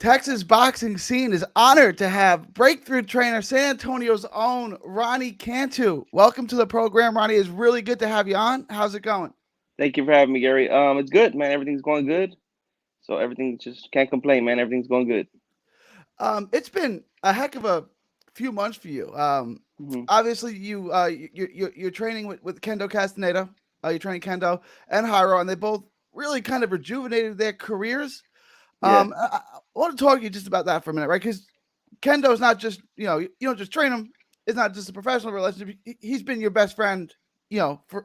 Texas boxing scene is honored to have breakthrough trainer San Antonio's own Ronnie Cantu. Welcome to the program, Ronnie. It's really good to have you on. How's it going? Thank you for having me, Gary. It's good, man. Everything's going good. So everything just can't complain, man. Everything's going good. It's been a heck of a few months for you. Hmm. Obviously, you're training with Kendo Castaneda. You're training Kendo and Jairo, and they both really kind of rejuvenated their careers. Yeah, I want to talk to you just about that for a minute, right? Because Kendo is not just you don't just train him. It's not just a professional relationship. He's been your best friend,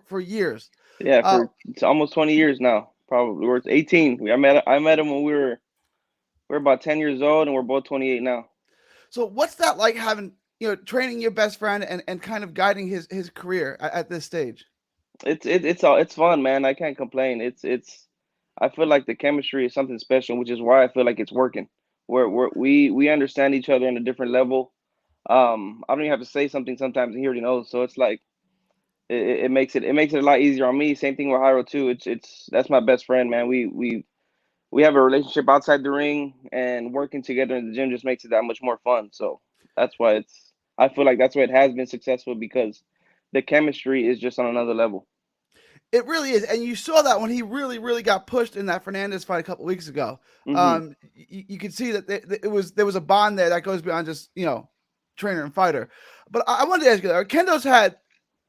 for years. yeah. Uh, For it's almost 20 years now. Probably we're 18. I met him when we were about 10 years old, and we're both 28 now. so what's that like having training your best friend and kind of guiding his career at this stage? It's fun, man. I can't complain. It's I feel like the chemistry is something special, which is why I feel like it's working. We understand each other on a different level. I don't even have to say something sometimes, and he already knows. So it's like it makes it a lot easier on me. Same thing with Hyro too. It's that's my best friend, man. We have a relationship outside the ring, and working together in the gym just makes it that much more fun. So that's why I feel like that's why it has been successful because the chemistry is just on another level. It really is, and you saw that when he really got pushed in that Fernandez fight a couple weeks ago. Hmm. You could see that there was a bond there that goes beyond just trainer and fighter. But I wanted to ask you, Kendo's had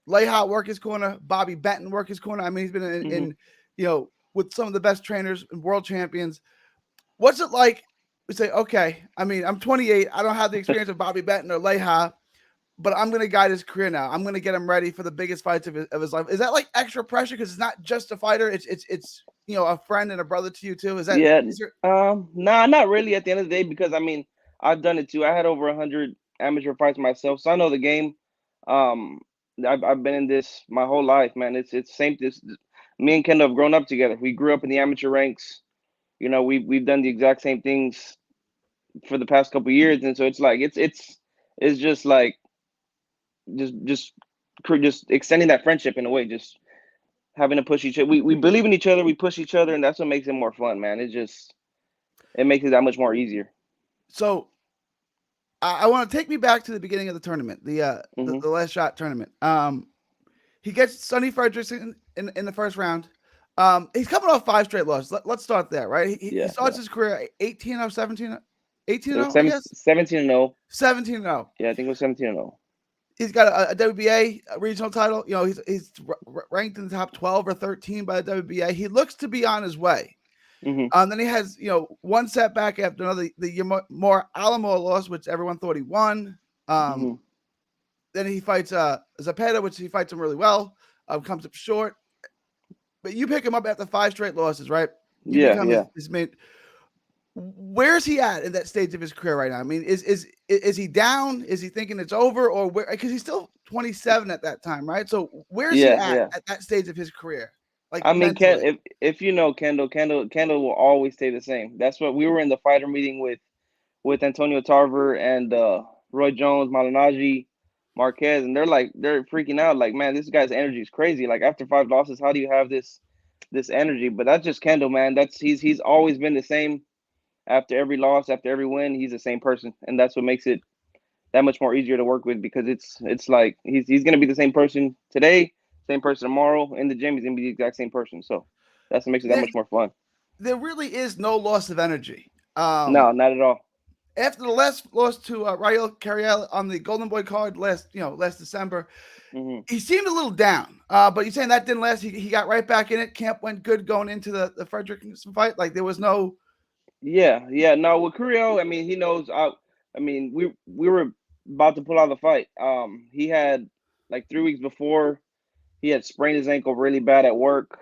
Lehi work his corner, Bobby Benton work his corner. I mean, he's been Hmm. with some of the best trainers and world champions. What's it like? We say, okay, I mean, I'm 28. I don't have the experience of Bobby Benton or Lehi, but I'm going to guide his career now. I'm going to get him ready for the biggest fights of his life. Is that like extra pressure because it's not just a fighter? It's a friend and a brother to you too. Yeah. Is there? Nah, not really. At the end of the day, because I mean, I've done it too. I had over 100 amateur fights myself, so I know the game. Um, I've been in this my whole life, man. It's same. Me and Kendall have grown up together. We grew up in the amateur ranks. We've done the exact same things for the past couple years, and so it's like it's just like just just just extending that friendship in a way, just having to push each other. We believe in each other, we push each other, and that's what makes it more fun, man. It makes it that much more easier. So I want to take me back to the beginning of the tournament, Hmm. the last shot tournament. He gets Sonny Fredericks in the first round. He's coming off five straight losses. Let's start there, right? He Yeah, starts yeah. his career 18-0, 17, It was 18-0, I guess. 17 and 0. 17-0. Yeah, I think it was 17 and 0. He's got a WBA regional title. He's ranked in the top 12 or 13 by the WBA. He looks to be on his way. Hmm. Then he has one setback after another. The more Alamo loss, which everyone thought he won. Hmm. Then he fights Zapata, which he fights him really well. Comes up short, but you pick him up after five straight losses, right? You Yeah, become yeah. his main. Where's he at in that stage of his career right now? I mean, is he down? Is he thinking it's over, or where? Because he's still 27 at that time, right? So where's he Yeah, yeah. at that stage of his career, like I mean, mentally? if you know Kendall will always stay the same. That's what we were in the fighter meeting with Antonio Tarver and Roy Jones, Malinaji, Marquez, and they're freaking out. Like, man, this guy's energy is crazy. Like after five losses, how do you have this energy? But that's just Kendall, man. He's always been the same. After every loss, after every win, he's the same person, and that's what makes it that much more easier to work with because it's like he's gonna be the same person today, same person tomorrow in the gym. He's gonna be the exact same person. So that's what makes it that There, much more fun. there really is no loss of energy. No, not at all. After the last loss to Rael Carriel on the Golden Boy card last December, Hmm. he seemed a little down. But you're saying that didn't last. He got right back in it. Camp went good going into the Frederickson fight. Like there was no. Yeah, yeah. No, with Creo, I mean, he knows. I mean, we were about to pull out the fight. He had like 3 weeks before he had sprained his ankle really bad at work.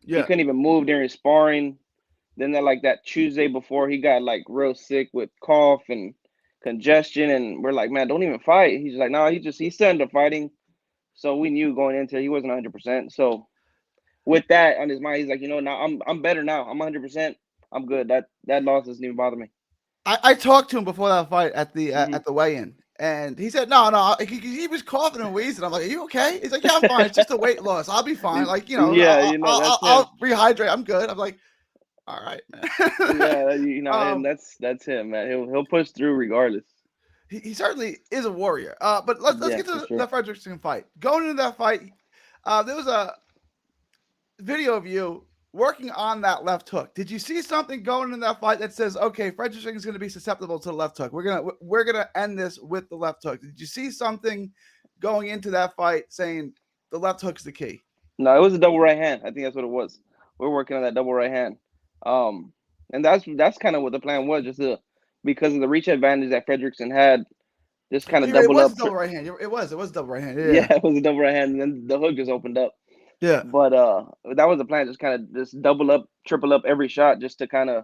He Yeah. couldn't even move during sparring. Then that Tuesday before he got like real sick with cough and congestion, and we're like, man, don't even fight. He's like, no, he still ended up fighting. So we knew going into it, he wasn't 100%. So with that on his mind, he's like, now I'm better now. I'm 100%. I'm good. That loss doesn't even bother me. I talked to him before that fight Hmm. at the weigh-in, and he said, "No." He was coughing and wheezing. I'm like, "Are you okay?" He's like, "Yeah, I'm fine. It's just a weight loss. I'll be fine. Like, Yeah, I'll that's him. I'll rehydrate. I'm good." I'm like, All right, Yeah, man. and that's him, man. He'll push through regardless. He certainly is a warrior. But let's Yeah, get for to sure. the Fredrickson fight. Going into that fight, there was a video of you working on that left hook. Did you see something going in that fight that says, okay, Fredrickson is going to be susceptible to the left hook? We're gonna end this with the left hook. Did you see something going into that fight saying the left hook is the key? No, it was a double right hand. I think that's what it was. We're working on that double right hand. Um, and that's kind of what the plan was, just because of the reach advantage that Fredrickson had, just kind of It double was up. a double right hand. It was a double right hand. Yeah, Yeah, it was a double right hand, and then the hook just opened up. yeah. But that was the plan, just kind of just double up, triple up every shot, just to kind of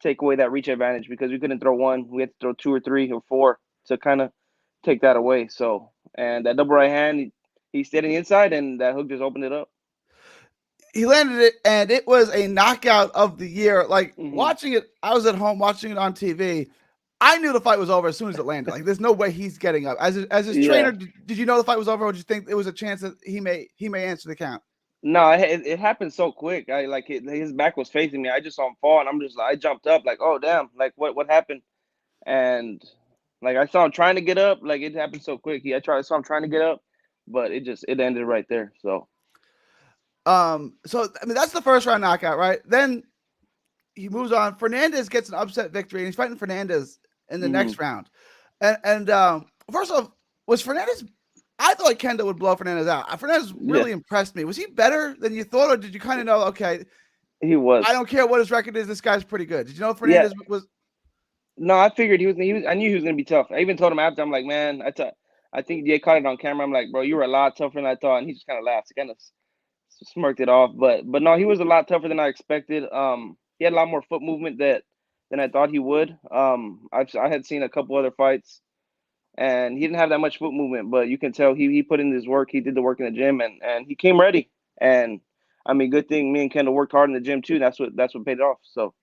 take away that reach advantage because we couldn't throw one, we had to throw two or three or four to kind of take that away. So, and that double right hand, he stayed on the inside, and that hook just opened it up. He landed it, and it was a knockout of the year. Like Hmm. watching it, I was at home watching it on TV. I knew the fight was over as soon as it landed. Like, there's no way he's getting up. As his trainer, Yeah. did you know the fight was over, or did you think it was a chance that he may answer the count? No, it happened so quick. I like his back was facing me. I just saw him fall, and I'm just like, I jumped up, like, oh damn, like what happened? And like I saw him trying to get up, like it happened so quick. I saw him trying to get up, but it ended right there. So So I mean, that's the first round knockout, right? Then he moves on. Fernandez gets an upset victory, and he's fighting Fernandez in the mhm. next round. And first off, was Fernandez? I thought like Kendo would blow Fernandez out. Fernandez Yeah, really impressed me. Was he better than you thought, or did you kind of know? Okay, he I was. don't care what his record is. This guy's pretty good. Did you know Yeah, Fernandez was? no, I figured he was. I knew he was gonna be tough. I even told him after. I'm like, man, I think they caught it on camera. I'm like, bro, you were a lot tougher than I thought, and he just kind of laughed. He kind of smirked it off. But no, he was a lot tougher than I expected. He had a lot more foot movement than I thought he would. I had seen a couple other fights, and he didn't have that much foot movement, but you can tell he put in his work. He did the work in the gym, and he came ready. And I mean, good thing me and Kendall worked hard in the gym too. That's what paid off. So.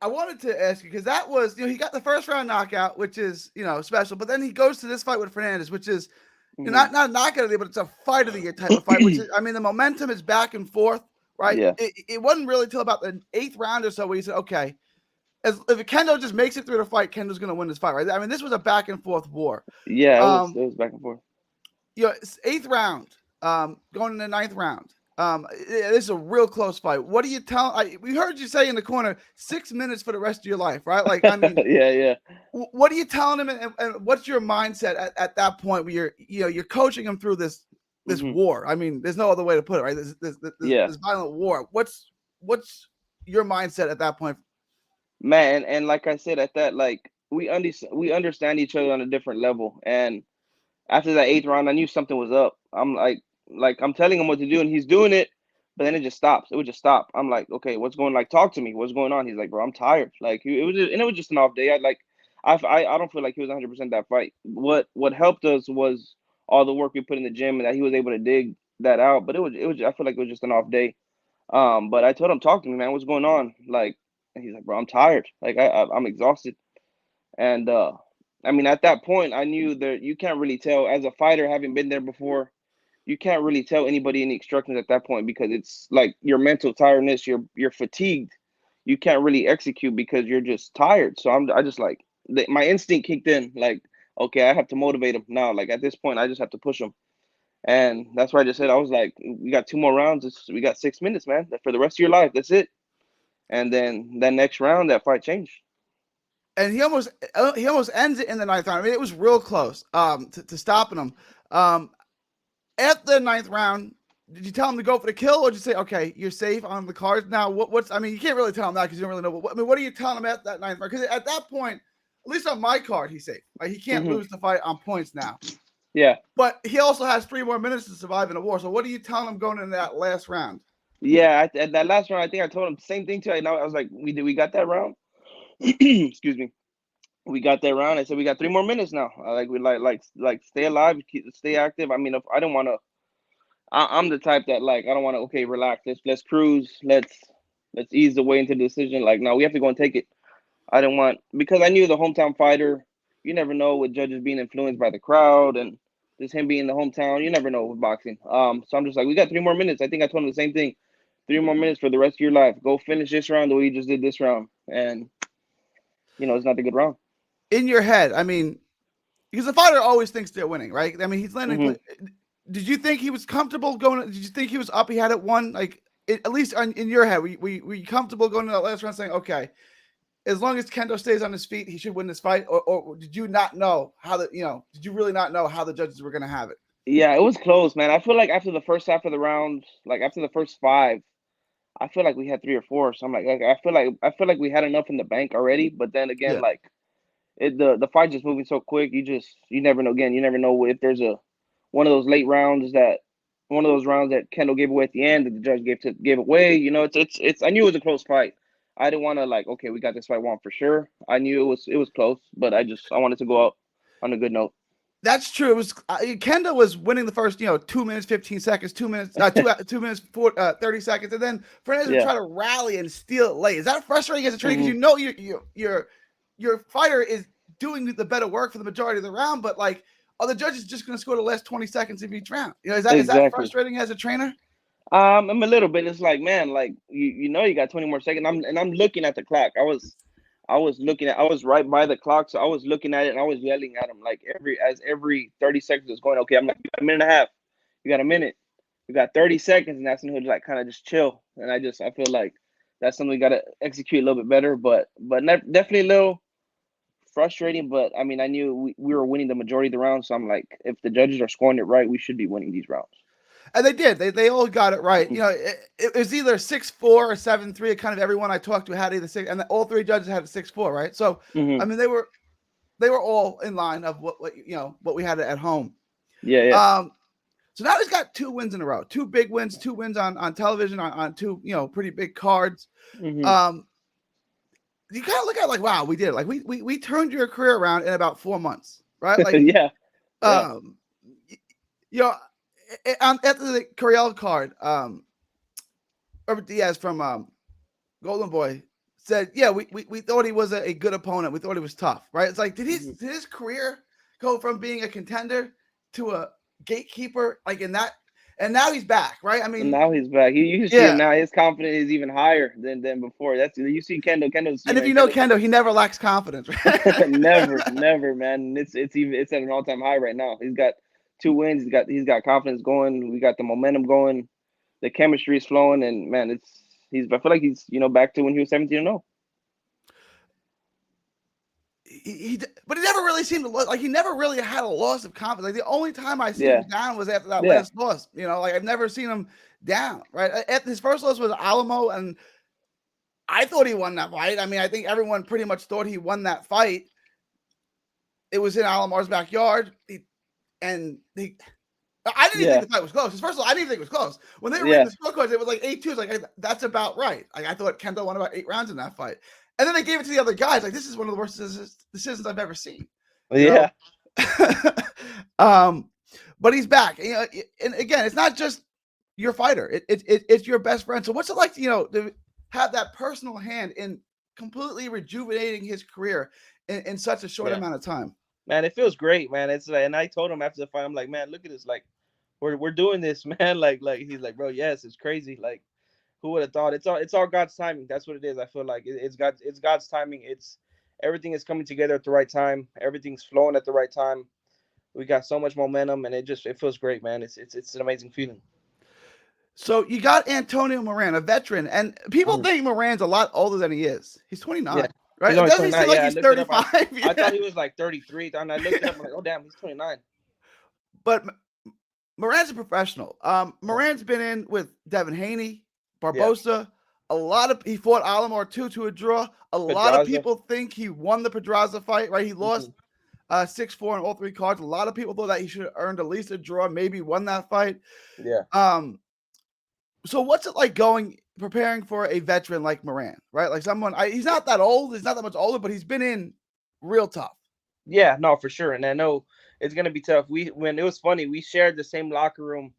I wanted to ask you because that was he got the first round knockout, which is special. But then he goes to this fight with Fernandez, which is Mhm. not a knockout of the year, but it's a fight of the year type of fight. Which is, I mean, the momentum is back and forth, right? Yeah. It wasn't really till about the 8th round or so where you said, okay, if Kendo just makes it through the fight, Kendo's going to win this fight, right? I mean, this was a back and forth war. Yeah, it was Um, it was back and forth. 8th round, going into the 9th round. This is a real close fight. What do you tell? We heard you say in the corner 6 minutes for the rest of your life, right? Like, I mean, Yeah, yeah. what are you telling him, and what's your mindset at that point where you're coaching him through this Hmm. war? I mean, there's no other way to put it, right? Yeah. This violent war. What's your mindset at that point? Man, and like I said, at that, like we understand each other on a different level. And after that eighth round, I knew something was up. I'm like I'm telling him what to do, and he's doing it, but then it just stops. It would just stop. I'm like, okay, what's going? Like, talk to me. What's going on? He's like, bro, I'm tired. Like, it was just an off day. I don't feel like he was 100% that fight. What helped us was all the work we put in the gym, and that he was able to dig that out. But it was. I feel like it was just an off day. But I told him, talk to me, man. What's going on? Like, and he's like, bro, I'm tired. Like, I'm exhausted. And I mean, at that point, I knew that you can't really tell as a fighter, having been there before. You can't really tell anybody any instructions at that point because it's like your mental tiredness. You're fatigued. You can't really execute because you're just tired. So I just like my instinct kicked in. Like, okay, I have to motivate him now. Like at this point, I just have to push him. And that's why I just said I was like, we got two more rounds. We got 6 minutes, man. For the rest of your life, that's it. And then that next round, that fight changed. And he almost ends it in the 9th round. I mean, it was real close to stopping him. At the 9th round, did you tell him to go for the kill, or did you say, okay, you're safe on the cards now? What's I mean, you can't really tell him that because you don't really know. What are you telling him at that 9th round? Because at that point, at least on my card, he's safe. Like, he can't Hmm. lose the fight on points now. Yeah. But he also has 3 more minutes to survive in the war. So what are you telling him going into that last round? Yeah, at that last round, I think I told him the same thing too. I was like, we got that round. Excuse me, we got that round. I said we got 3 more minutes now. We like stay alive, stay active. I mean, if I don't want to, I'm the type that like I don't want to. Okay, relax. Let's cruise. Let's ease the way into the decision. Like no, we have to go and take it. I didn't want because I knew the hometown fighter. You never know with judges being influenced by the crowd and just him being the hometown. You never know with boxing. So I'm just like we got 3 more minutes. I think I told him the same thing. 3 more minutes for the rest of your life. Go finish this round the way you just did this round, and it's not a good round. In your head, I mean, because the fighter always thinks they're winning, right? I mean, he's landing. Hmm. Did you think he was comfortable going? Did you think he was up? He had it won. Like at least in your head, were you comfortable going to that last round, saying, okay, as long as Kendo stays on his feet, he should win this fight? Or did you not know how did you really not know how the judges were going to have it? Yeah, it was close, man. I feel like after the first half of the round, like after the first five, I feel like we had three or four. So I'm like, I feel like we had enough in the bank already. But then again, Yeah. like the fight just moving so quick. You never know. Again, you never know if there's a one of those late rounds that one of those rounds that Kendall gave away at the end that the judge gave away. It's. I knew it was a close fight. I didn't want to like, okay, we got this fight won for sure. I knew it was close, but I wanted to go out on a good note. That's true. It was Kendo was winning the first, 2 minutes, 15 seconds, 2 minutes, 2 minutes, 30 seconds, and then Fernandez would Yeah. try to rally and steal it late. Is that frustrating as a trainer? Because Hmm. you know your fighter is doing the better work for the majority of the round, but like, are the judges just going to score the last 20 seconds of each round? Is that Exactly. frustrating as a trainer? I'm a little bit. It's like, man, like you got 20 more seconds. I'm looking at the clock. I was right by the clock, so I was looking at it and I was yelling at him like every 30 seconds was going. Okay, I'm like, you got a minute and a half. You got a minute. You got 30 seconds, and that's when he'll like kind of just chill. And I feel like that's something we got to execute a little bit better. But definitely a little frustrating. But I mean, I knew we were winning the majority of the rounds, so I'm like, if the judges are scoring it right, we should be winning these rounds. And they did. They all got it right. Hmm. It was either 6-4 or 7-3. Kind of everyone I talked to had either six, and all three judges had a 6-4, right? So Hmm. I mean, they were all in line of what we had at home. Yeah, yeah. So now he's got 2 wins in a row, 2 big wins, 2 wins on television on two pretty big cards. Hmm. Um, you kind of look at it like, wow, we did it. Like we turned your career around in about 4 months, right? Like Yeah, yeah. um, you know, after the Correal card, Robert Diaz from Golden Boy said, yeah, we thought he was a good opponent. We thought he was tough, right? It's like, Hmm. did his career go from being a contender to a gatekeeper, like in that, and now he's back, right? I And mean, now he's back. You can see him yeah. now. His confidence is even higher than before. That's you see Kendall. Kendall's And if you know Kendall's Kendo, he never lacks confidence. Right? never, never, man. It's at an all time high right now. He's got 2 wins. He's got confidence going. We got the momentum going. The chemistry is flowing, and man, I feel like he's back to when he was 17-0. But he never really seemed to look like he never really had a loss of confidence. Like the only time I see Yeah, him down was after that yeah, last loss. Like I've never seen him down. Right, at his first loss was Alamo, and I thought he won that fight. I mean, I think everyone pretty much thought he won that fight. It was in Alamar's backyard, I didn't even think yeah, the fight was close. First of all, I didn't even think it was close. When they were reading yeah, the scorecards, it was like 8-2. It's like, hey, that's about right. Like I thought Kendo won about 8 rounds in that fight. And then they gave it to the other guys. Like, this is one of the worst decisions I've ever seen. You know? yeah, um, but he's back. And again, it's not just your fighter. It's your best friend. So what's it like to have that personal hand in completely rejuvenating his career in such a short yeah. amount of time? Man, it feels great, man. It's like, and I told him after the fight, I'm like, man, look at this. Like, we're doing this, man. Like he's like, bro, yes, it's crazy. Like, who would have thought? It's all God's timing. That's what it is. I feel like it's God's timing. It's everything is coming together at the right time. Everything's flowing at the right time. We got so much momentum, and it feels great, man. It's an amazing feeling. So you got Antonio Moran, a veteran, and people Mhm. think Moran's a lot older than he is. He's Yeah, 29, he's right? It only doesn't 29. seem like Yeah, I he's looked it up. 35. I Yeah. thought he was like 33, and I looked it up. I'm like, oh damn, he's 29. But Moran's a professional. Yeah, Moran's been in with Devin Haney, yeah. Barbosa. He fought Alamar 2 to a draw. A lot of Pedraza. people think he won the Pedraza fight, right? He lost Hmm. 6-4 in all 3 cards. A lot of people thought that he should have earned at least a draw, maybe won that fight. Yeah. Um, So what's it like preparing for a veteran like Moran, right? Like he's not that old, he's not that much older, but he's been in real tough. Yeah, no, for sure. And I know it's gonna be tough. When it was funny, we shared the same locker room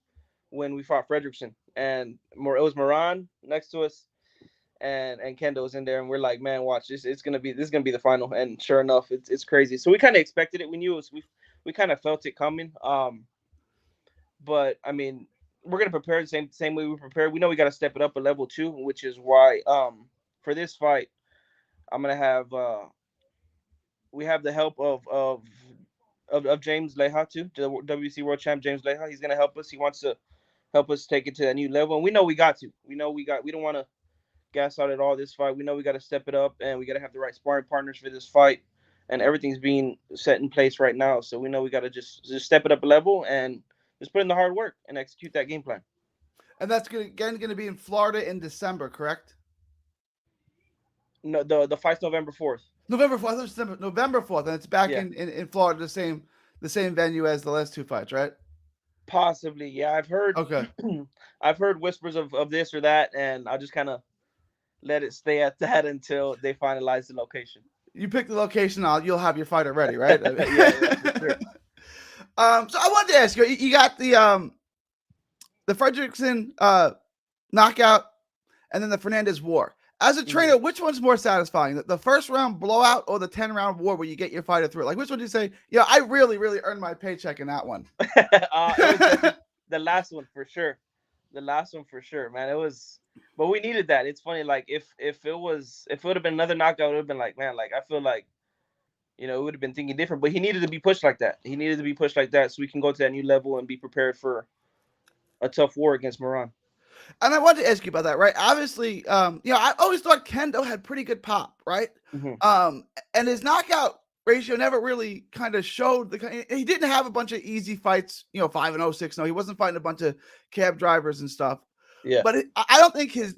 when we fought Fredrickson, and it was Moran next to us, and Kendo was in there, and we're like, man, watch this. This is gonna be the final. And sure enough, it's crazy. So we kind of expected it. We knew it was we kind of felt it coming. But I mean, we're gonna prepare the same way we prepare. We know we got to step it up a level too, which is why for this fight I'm gonna have we have the help of James Lehi too, the WC World Champ James Lehi. He's gonna help us. He wants to help us take it to that new level, and we know we got to. We know we got. We don't want to gas out at all this fight. We know we got to step it up, and we got to have the right sparring partners for this fight, and everything's being set in place right now. So we know we got to just step it up a level and just put in the hard work and execute that game plan. And that's going to be in Florida in December, correct? No, the fight's November 4th. November 4th. November 4th, and it's back Yeah. in Florida, the same venue as the last two fights, right? Possibly, yeah. I've heard. Okay. I've heard whispers of this or that, and I'll just kind of let it stay at that until they finalize the location. You pick the location, you'll have your fighter ready, right? Yeah, for sure. So I wanted to ask you. You got the Fredrickson knockout, and then the Fernandez war. As a trainer, which one's more satisfying? The first round blowout or the 10-round war where you get your fighter through? Like, which one do you say, yeah, I really, really earned my paycheck in that one? It was the last one for sure. The last one for sure, man. It was, but we needed that. It's funny, like if it would have been another knockout, it would have been like, man, like I feel like, it would have been thinking different. But he needed to be pushed like that. He needed to be pushed like that so we can go to that new level and be prepared for a tough war against Moran. And I wanted to ask you about that, right? Obviously, I always thought Kendo had pretty good pop, right? Mm-hmm. And his knockout ratio never really kind of showed he didn't have a bunch of easy fights, 5-0, 6-0. He wasn't fighting a bunch of cab drivers and stuff. Yeah. But I don't think his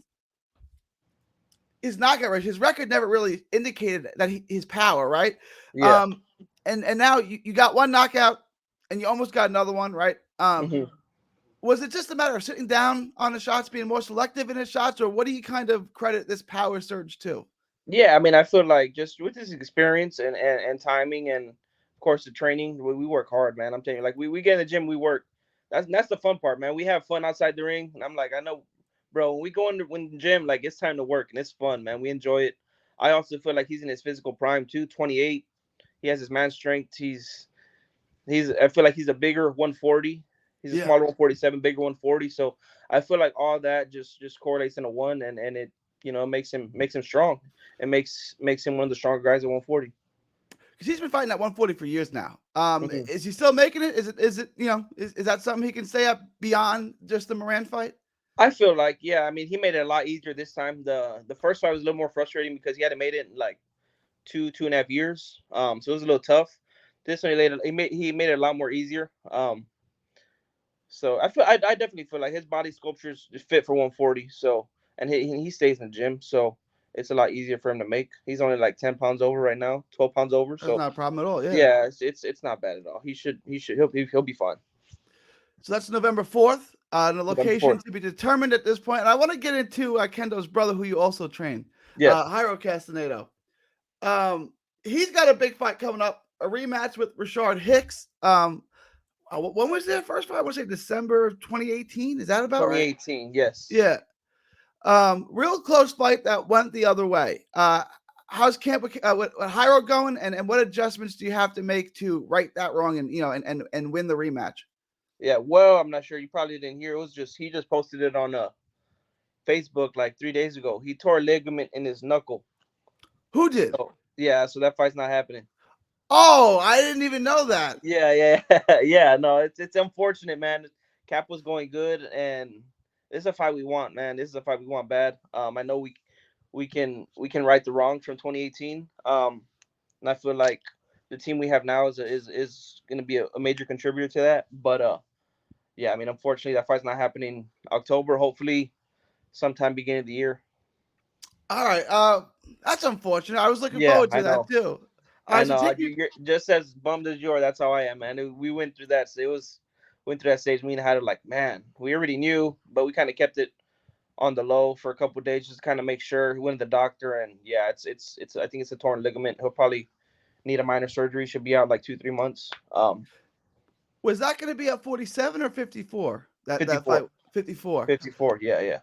knockout ratio, his record never really indicated that his power, right? Yeah. And now you got one knockout and you almost got another one, right? Was it just a matter of sitting down on the shots, being more selective in his shots, or what do you kind of credit this power surge to? Yeah, I mean, I feel like just with this experience and timing and of course the training, we work hard, man. I'm telling you, like we get in the gym, we work. That's the fun part, man. We have fun outside the ring, and I'm like, I know, bro. When we go in the gym, like it's time to work, and it's fun, man. We enjoy it. I also feel like he's in his physical prime too. 28, he has his man strength. He's. I feel like he's a bigger 140. He's a smaller 147, bigger 140. So I feel like all that just correlates into one, and it makes him strong. It makes him one of the stronger guys at 140. Because he's been fighting at 140 for years now. Is he still making it? Is it is that something he can stay up beyond just the Moran fight? I feel like, yeah. I mean, he made it a lot easier this time. The first fight was a little more frustrating because he hadn't made it in like 2.5 years. So it was a little tough. This one he made it a lot more easier. So I definitely feel like his body sculpture is fit for 140. So and he stays in the gym, so it's a lot easier for him to make. He's only like 10 pounds over right now, 12 pounds over. That's So not a problem at all. yeah, it's not bad at all. He'll be fine. So that's November 4th. The location 4th. to be determined at this point. And I want to get into Kendo's brother, who you also train. Yeah. Jairo Castaneda. He's got a big fight coming up, a rematch with Rashard Hicks. When was their first fight? I want to say December 2018. Is that about 2018, right? Yes. Yeah. Real close fight that went the other way. How's camp with Jairo going, and what adjustments do you have to make to right that wrong and win the rematch? Yeah, well, I'm not sure. You probably didn't hear. It was he just posted it on Facebook like 3 days ago. He tore a ligament in his knuckle. Who did? So, yeah, so that fight's not happening. Oh, I didn't even know that. Yeah. Yeah, no, it's unfortunate, man. Cap was going good, and this is a fight we want, man. This is a fight we want bad. I know we can right the wrongs from 2018. And I feel like the team we have now is going to be a major contributor to that. But yeah, I mean, unfortunately, that fight's not happening October. Hopefully, sometime beginning of the year. All right, that's unfortunate. I was looking forward to that too. I know. You're just as bummed as you are. That's how I am, man. We went through that. Went through that stage. Me and had it like, man, we already knew, but we kind of kept it on the low for a couple of days just to kind of make sure. He went to the doctor, and yeah, it's I think it's a torn ligament. He'll probably need a minor surgery. Should be out like 2-3 months. Was that going to be at 47 or 54? 54. That fight, 54. 54. Yeah.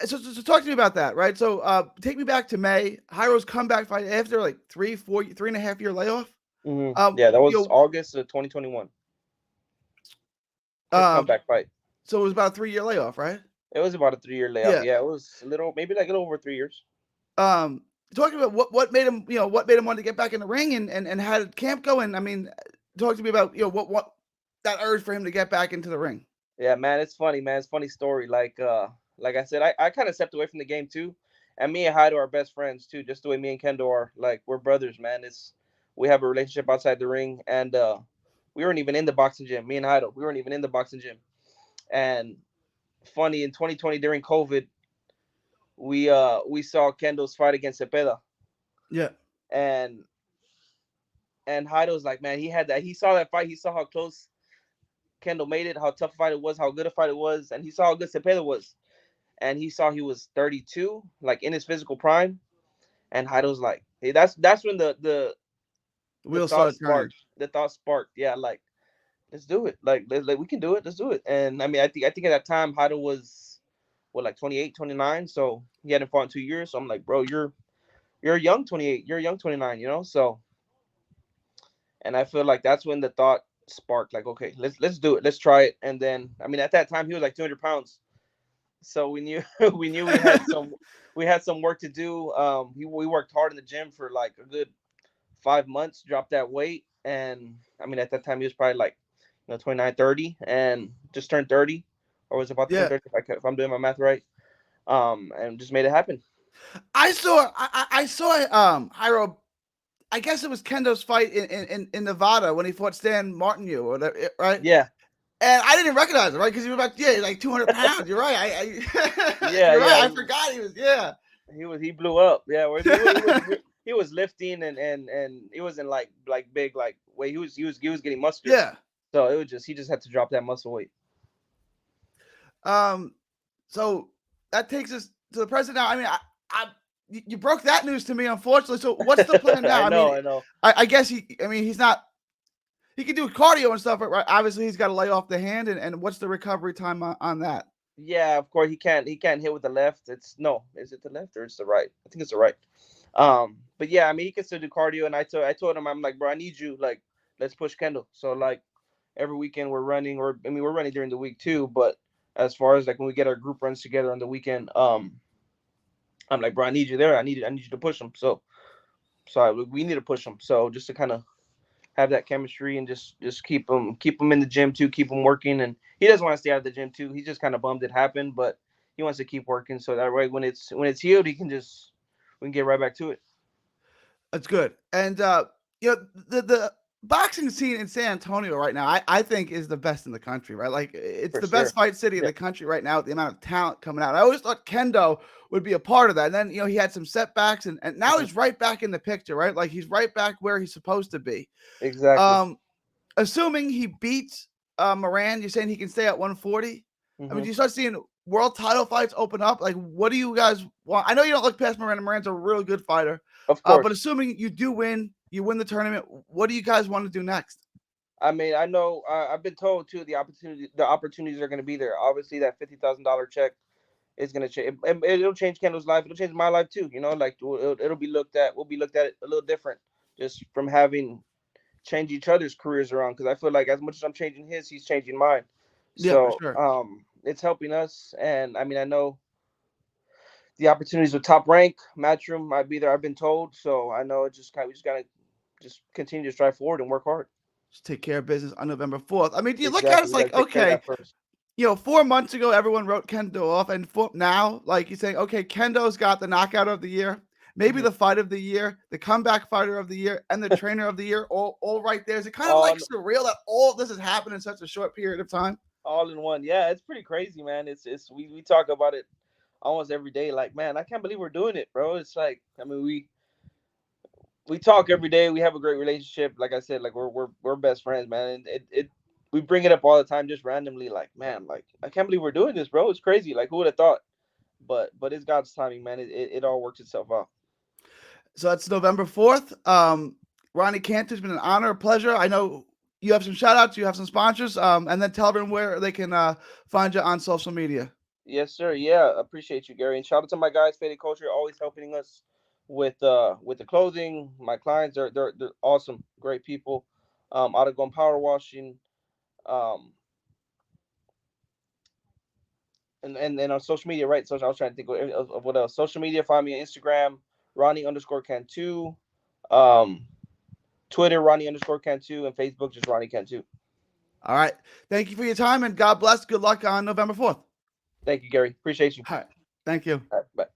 So talk to me about that, right? So take me back to May. Jairo's comeback fight after like 3.5 year layoff. Yeah, that was August of 2021. His comeback fight. So it was about a 3 year layoff, right? It was about a 3 year layoff. Yeah. Yeah, it was a little, maybe like a little over 3 years. Um, talking about what made him, what made him want to get back in the ring and how did camp go? And I mean, talk to me about what that urge for him to get back into the ring. Yeah, man, it's funny, man. It's a funny story. Like I said, I kind of stepped away from the game too, and me and Hydo are best friends too. Just the way me and Kendo are, like we're brothers, man. It's we have a relationship outside the ring, and we weren't even in the boxing gym. Me and Hydo, we weren't even in the boxing gym. And funny, in 2020 during COVID, we saw Kendo's fight against Cepeda, Yeah. and Hydo's like, man, he had that. He saw that fight. He saw how close Kendo made it, how tough a fight it was, how good a fight it was, and he saw how good Cepeda was. And he saw he was 32, like in his physical prime. And Heido's like, hey, that's when The the wheels thought started turning. sparked. The thought sparked. Yeah, like let's do it. Like we can do it. Let's do it. And I mean, I think at that time Heido was what like 28, 29. So he hadn't fought in 2 years. So I'm like, bro, you're a young 28. You're a young 29. You know. So and I feel like that's when the thought sparked. Like, okay, let's do it. Let's try it. And then I mean, at that time he was like 200 pounds. So we knew we had some work to do. We worked hard in the gym for like a good 5 months, dropped that weight, and I mean at that time he was probably like 29, 30, and just turned 30, or was about to turn Yeah. 30 if I'm doing my math right. And just made it happen. I saw Jairo. I guess it was Kendo's fight in Nevada when he fought Stan Martineau, or whatever, right? Yeah, And I didn't recognize him, right? Because he was about, like 200 pounds. You're right. yeah, You're right. yeah. I forgot he was, yeah. He blew up. Yeah, he was lifting and he wasn't like big like weight. He was getting muscular. Yeah. So it was just he just had to drop that muscle weight. Um, so that takes us to the present now. I mean, you broke that news to me, unfortunately. So what's the plan now? I I mean, know, I know. I guess he's not, he can do cardio and stuff, right? Obviously, he's got to lay off the hand. And what's the recovery time on that? Yeah, of course he can't hit with the left. It's no, is it the left or it's the right? I think it's the right. But yeah, I mean he can still do cardio, and I told him I'm like, bro, I need you. Like, let's push Kendall. So like every weekend we're running, or I mean we're running during the week too. But as far as like when we get our group runs together on the weekend, I'm like, bro, I need you there. I need you to push them. We need to push them. So just to kind of have that chemistry and just keep him in the gym too, keep him working. And he doesn't want to stay out of the gym too. He's just kind of bummed it happened, but he wants to keep working so that way when it's healed, we can get right back to it. That's good. And the boxing scene in San Antonio right now, I think is the best in the country, right? Like it's For the best sure. fight city in Yeah. the country right now with the amount of talent coming out. I always thought Kendo would be a part of that. And then he had some setbacks and now Mhm. he's right back in the picture, right? Like he's right back where he's supposed to be. Exactly. Um, assuming he beats Moran, you're saying he can stay at 140. I mean, Hmm. do you start seeing world title fights open up? Like, what do you guys want? I know you don't look past Moran. Moran's a real good fighter, Of but course. assuming you do win, you win the tournament. What do you guys want to do next? I mean, I know I've been told too the opportunities are going to be there. Obviously, that $50,000 check is going to change. It'll change Kendall's life. It'll change my life too. Like it'll be looked at. We'll be looked at it a little different just from having change each other's careers around. Because I feel like as much as I'm changing his, he's changing mine. Yeah, for So sure. it's helping us. And I mean, I know the opportunities with Top Rank, Matchroom might be there. I've been told. So I know it just kind of we just gotta just continue to strive forward and work hard. Just take care of business on November 4th. I mean, do you look at Exactly. it We got to like, take care of okay, that first. 4 months ago, everyone wrote Kendo off, and now, like you're saying, okay, Kendo's got the knockout of the year, maybe Mhm. the fight of the year, the comeback fighter of the year, and the trainer of the year, all right there. Is it kind of like all surreal that all of this has happened in such a short period of time? all in one. Yeah, it's pretty crazy, man. It's we talk about it almost every day. Like, man, I can't believe we're doing it, bro. It's like, I mean, we talk every day. We have a great relationship. Like I said, like we're best friends, man. And it we bring it up all the time, just randomly. Like, man, like I can't believe we're doing this, bro. It's crazy. Like, who would have thought? But it's God's timing, man. It all works itself out. So that's November 4th. Ronnie Cantu, it's been an honor, a pleasure. I know you have some shout outs, you have some sponsors, and then tell everyone where they can find you on social media. Yes, sir. Yeah, appreciate you, Gary. And shout out to my guys, Faded Culture, always helping us with the clothing. My clients are they're awesome, great people. Out of going power washing. Um, and then on social media, right? So I was trying to think of what else. Social media, find me on Instagram, Ronnie underscore Cantu. Um, Twitter, Ronnie underscore Cantu, and Facebook, just Ronnie Cantu. All right. Thank you for your time and God bless. Good luck on November 4th. Thank you, Gary. Appreciate you. All right. Thank you. All right, bye.